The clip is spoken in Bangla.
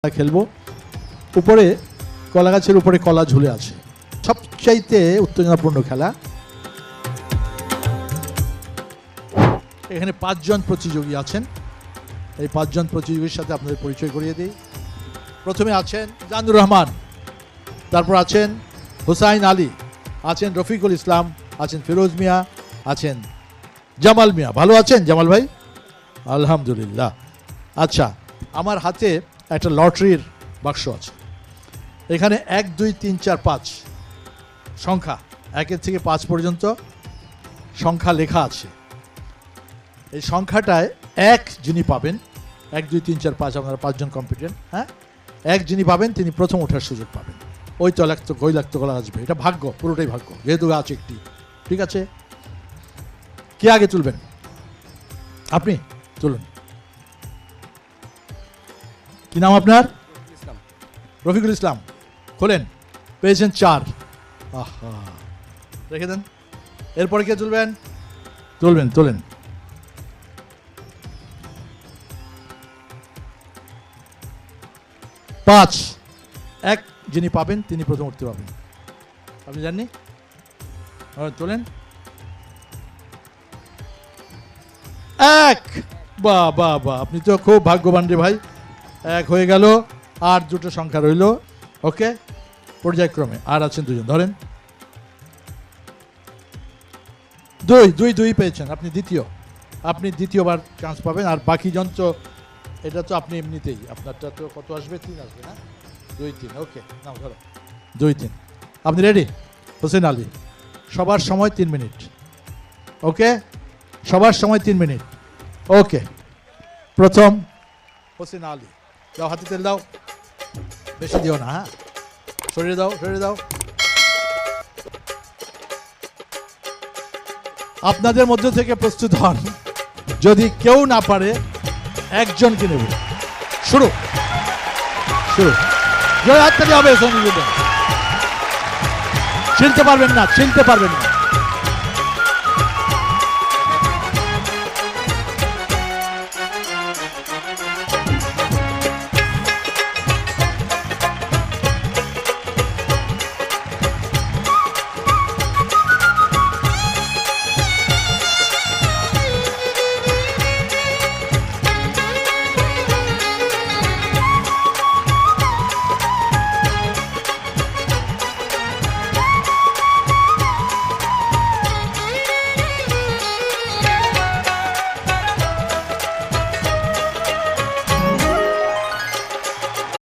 খেলবো। উপরে কলা গাছের উপরে কলা ঝুলে আছে, সবচাইতে উত্তেজনাপূর্ণ খেলা। এখানে 5 জন প্রতিযোগী আছেন। এই 5 জন প্রতিযোগীর সাথে আপনাদের পরিচয় করিয়ে দিই। প্রথমে আছেন জানুর রহমান, তারপর আছেন হুসাইন আলী, আছেন রফিকুল ইসলাম, আছেন ফিরোজ মিয়া, আছেন জামাল মিয়া। ভালো আছেন জামাল ভাই? আলহামদুলিল্লাহ। আচ্ছা, আমার হাতে একটা লটারির বাক্স আছে। এখানে 1 2 3 4 5 সংখ্যা, 1 থেকে 5 পর্যন্ত সংখ্যা লেখা আছে। এই সংখ্যাটায় 1 যিনি পাবেন, 1 2 3 4 5, আপনারা 5 জন কম্পিটেন্ট, হ্যাঁ, 1 যিনি পাবেন তিনি প্রথম ওঠার সুযোগ পাবেন। ওই তৈলাক্ত কলা আসবে, এটা ভাগ্য, পুরোটাই ভাগ্য, যেহেতু গাছ একটি। ঠিক আছে, কে আগে তুলবেন? আপনি তুলুন। কি নাম আপনার? রফিকুল ইসলাম। খোলেন, পেয়েছেন 4। আহা, রেখে দেন। এরপরে কে তুলবেন? তোলেন। পাঁচ, 1 যিনি পাবেন তিনি প্রথম উঠতে পাবেন। আপনি জাননি? তোলেন। 1। বাহ, আপনি তো খুব ভাগ্যবান রে ভাই। 1 হয়ে গেল, আর 2টো সংখ্যা রইল। ওকে, পর্যায়ক্রমে আর আছেন 2 জন। ধরেন 2 পেয়েছেন, আপনি দ্বিতীয়বার চান্স পাবেন। আর বাকি জন তো, এটা তো আপনি এমনিতেই, আপনারটা তো কত আসবে? 3 আসবে না? 2 3। ওকে, নাও ধরো 2 3। আপনি রেডি? হোসেন আলী, সবার সময় 3 মিনিট। ওকে, সবার সময় 3 মিনিট। ওকে, প্রথম হোসেন আলী। দাও, হাতে তেল দাও, বেশি দিও না, হ্যাঁ, সরিয়ে দাও। আপনাদের মধ্য থেকে প্রস্তুত হন, যদি কেউ না পারে 1 জনকে নেব। শুরু জয় হাততালি হবে। চিনতে পারবেন না।